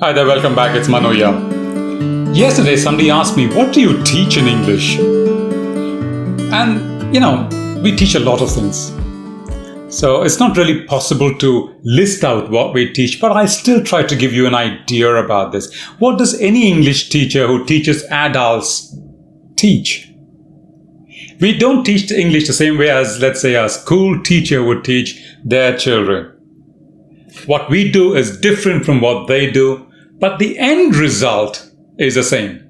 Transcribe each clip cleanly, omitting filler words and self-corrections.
Hi there, welcome back. It's Manu here. Yesterday, somebody asked me, what do you teach in English? And, we teach a lot of things. So it's not really possible to list out what we teach, but I still try to give you an idea about this. What does any English teacher who teaches adults teach? We don't teach English the same way as, let's say, a school teacher would teach their children. What we do is different from what they do, but the end result is the same.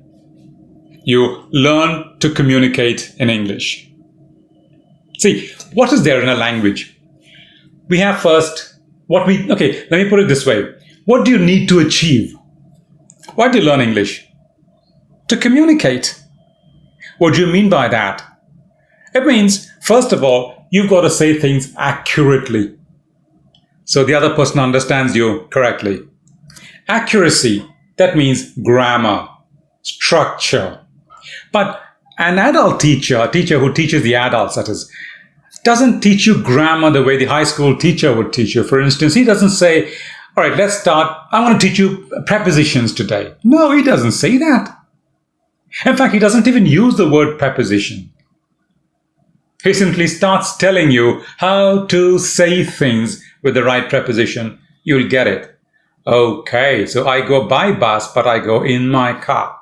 You learn to communicate in English. See, what is there in a language? We have first let me put it this way. What do you need to achieve? Why do you learn English? To communicate. What do you mean by that? It means, first of all, you've got to say things accurately, so the other person understands you correctly. Accuracy, that means grammar, structure. But an adult teacher, a teacher who teaches the adults, that is, doesn't teach you grammar the way the high school teacher would teach you. For instance, he doesn't say, all right, let's start. I want to teach you prepositions today. No, he doesn't say that. In fact, he doesn't even use the word preposition. He simply starts telling you how to say things with the right preposition. You'll get it. Okay, so I go by bus, but I go in my car.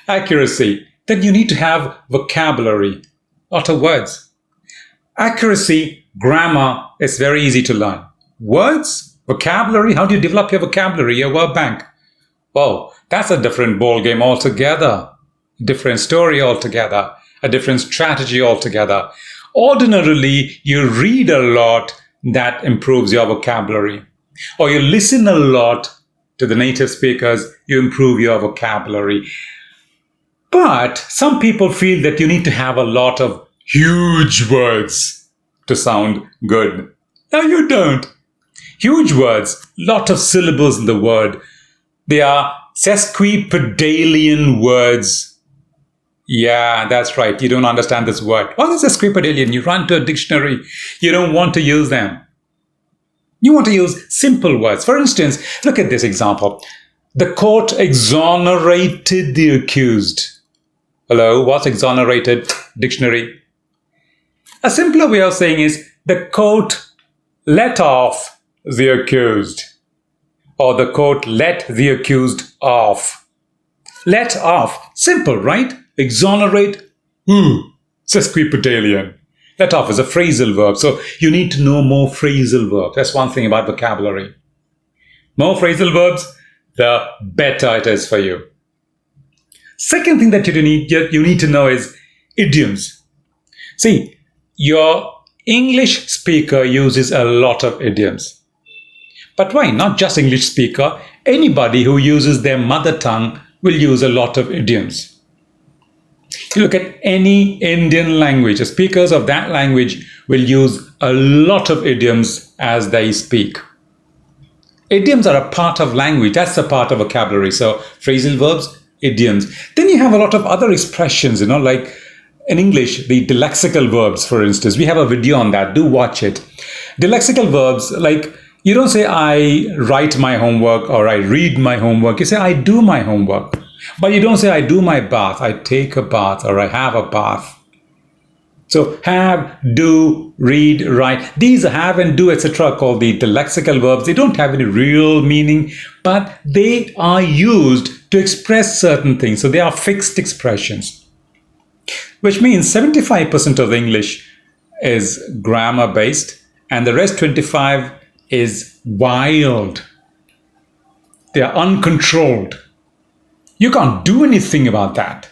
Accuracy. Then you need to have vocabulary, a lot of words. Accuracy, grammar is very easy to learn. Words, vocabulary, how do you develop your vocabulary, your word bank? Oh, that's a different ball game altogether. Different story altogether. A different strategy altogether. Ordinarily, you read a lot, that improves your vocabulary. Or you listen a lot to the native speakers, you improve your vocabulary. But some people feel that you need to have a lot of huge words to sound good. No, you don't. Huge words, lot of syllables in the word. They are sesquipedalian words. Yeah, that's right. You don't understand this word. What is sesquipedalian? You run to a dictionary. You don't want to use them. You want to use simple words. For instance, look at this example. The court exonerated the accused. Hello, what's exonerated? Dictionary. A simpler way of saying is the court let off the accused. Or the court let the accused off. Let off. Simple, right? Exonerate. Sesquipedalian. Let off is a phrasal verb. So you need to know more phrasal verbs. That's one thing about vocabulary. More phrasal verbs, the better it is for you. Second thing that you need to know is idioms. See, your English speaker uses a lot of idioms. But why? Not just English speaker. Anybody who uses their mother tongue will use a lot of idioms. You look at any Indian language, the speakers of that language will use a lot of idioms as they speak. Idioms are a part of language. That's a part of vocabulary. So phrasal verbs, idioms. Then you have a lot of other expressions, like in English, the dilexical verbs, for instance. We have a video on that. Do watch it. Dilexical verbs, like you don't say I write my homework or I read my homework. You say I do my homework. But you don't say, I do my bath, I take a bath, or I have a bath. So have, do, read, write. These have and do, etc. are called the dilexical verbs. They don't have any real meaning, but they are used to express certain things. So they are fixed expressions. Which means 75% of English is grammar-based, and the rest 25 is wild. They are uncontrolled. You can't do anything about that.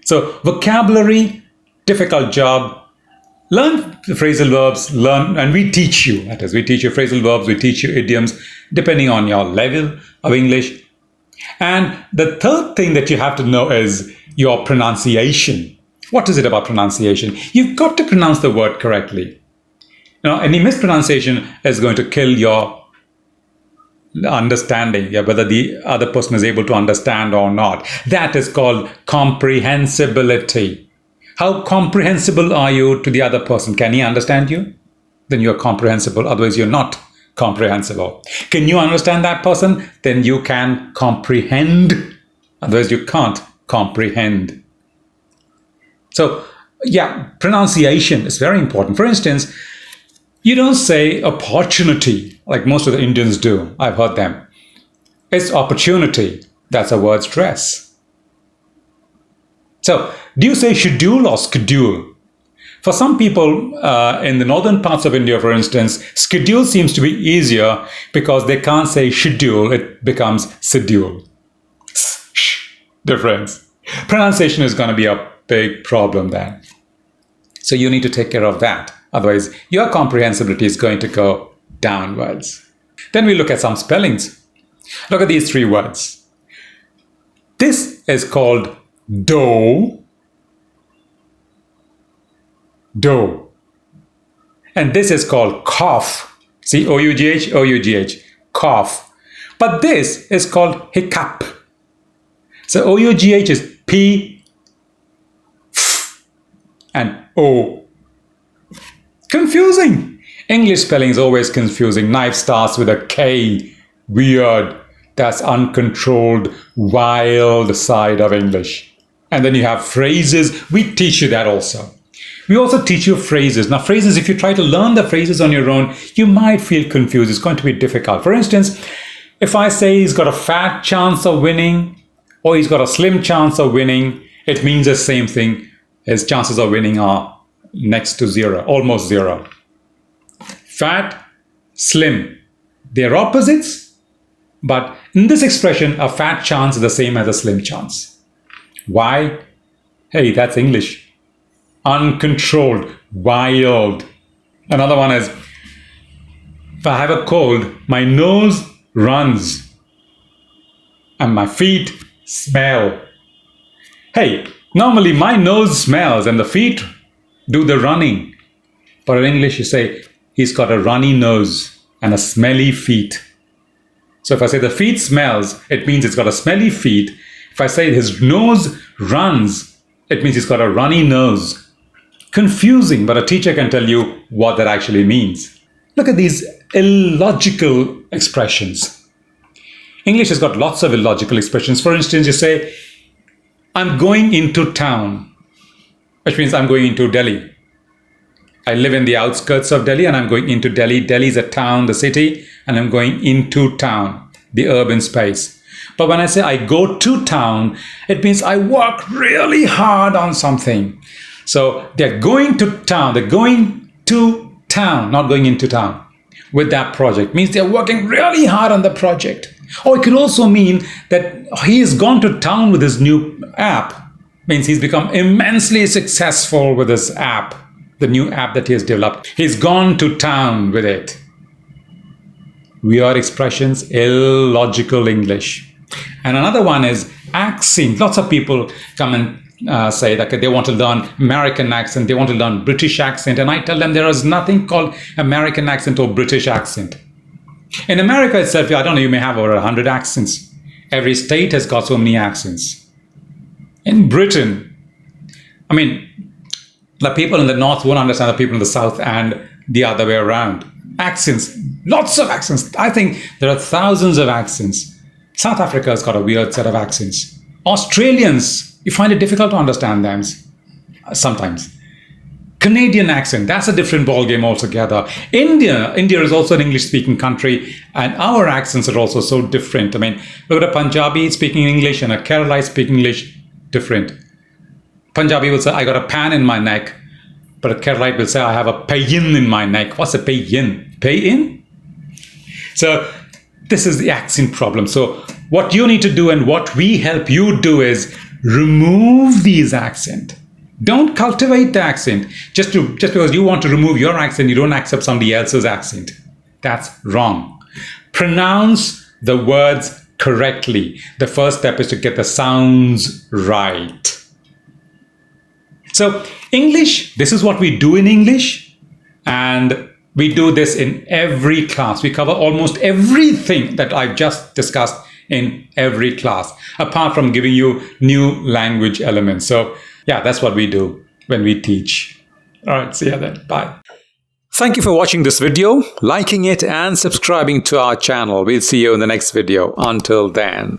So vocabulary, difficult job. Learn the phrasal verbs, and we teach you. That is, we teach you phrasal verbs, we teach you idioms, depending on your level of English. And the third thing that you have to know is your pronunciation. What is it about pronunciation? You've got to pronounce the word correctly. Any mispronunciation is going to kill your understanding, whether the other person is able to understand or not. That is called comprehensibility. How comprehensible are you to the other person? Can he understand you? Then you're comprehensible, otherwise you're not comprehensible. Can you understand that person? Then you can comprehend. Otherwise, you can't comprehend. So, yeah, pronunciation is very important. For instance, you don't say opportunity like most of the Indians do. I've heard them. It's opportunity. That's a word stress. So, do you say schedule or schedule? For some people in the northern parts of India, for instance, schedule seems to be easier because they can't say schedule, it becomes schedule. Difference. Pronunciation is going to be a big problem then. So you need to take care of that. Otherwise, your comprehensibility is going to go downwards. Then we look at some spellings. Look at these three words. This is called dough. Dough. And this is called cough. See, O-U-G-H, O-U-G-H, cough. But this is called hiccup. So O-U-G-H is P, F, and O. Confusing. English spelling is always confusing. Knife starts with a K. Weird. That's uncontrolled, wild side of English. And then you have phrases. We teach you that also. We also teach you phrases. Now, phrases, if you try to learn the phrases on your own, you might feel confused. It's going to be difficult. For instance, if I say he's got a fat chance of winning or he's got a slim chance of winning, it means the same thing. His chances of winning are next to zero, almost zero. Fat, slim. They're opposites, but in this expression, a fat chance is the same as a slim chance. Why? Hey, that's English. Uncontrolled, wild. Another one is, if I have a cold, my nose runs and my feet smell. Hey, normally my nose smells and the feet do the running. But in English, you say, he's got a runny nose and a smelly feet. So if I say the feet smells, it means it's got a smelly feet. If I say his nose runs, it means he's got a runny nose. Confusing, but a teacher can tell you what that actually means. Look at these illogical expressions. English has got lots of illogical expressions. For instance, you say, I'm going into town, which means I'm going into Delhi. I live in the outskirts of Delhi and I'm going into Delhi. Delhi is a town, the city, and I'm going into town, the urban space. But when I say I go to town, it means I work really hard on something. So they're going to town. They're going to town, not going into town with that project. Means they're working really hard on the project. Or it could also mean that he has gone to town with his new app. Means he's become immensely successful with his app, the new app that he has developed. He's gone to town with it. Weird expressions, illogical English. And another one is accent. Lots of people come and say that they want to learn American accent, they want to learn British accent, and I tell them there is nothing called American accent or British accent. In America itself, I don't know, you may have over 100 accents. Every state has got so many accents. In Britain, I mean, the people in the north won't understand the people in the south and the other way around. Accents, lots of accents. I think there are thousands of accents. South Africa has got a weird set of accents. Australians, you find it difficult to understand them sometimes. Canadian accent, that's a different ballgame altogether. India is also an English-speaking country, and our accents are also so different. I mean, look at a Punjabi speaking English and a Kerala speaking English, different. Punjabi will say, I got a pan in my neck, but a Keralite will say, I have a payin in my neck. What's a payin? Payin? So this is the accent problem. So what you need to do and what we help you do is remove these accents. Don't cultivate the accent. Just because you want to remove your accent, you don't accept somebody else's accent. That's wrong. Pronounce the words correctly. The first step is to get the sounds right. So English, this is what we do in English. And we do this in every class. We cover almost everything that I've just discussed in every class, apart from giving you new language elements. So yeah, that's what we do when we teach. All right, see you then. Bye. Thank you for watching this video, liking it and subscribing to our channel. We'll see you in the next video. Until then.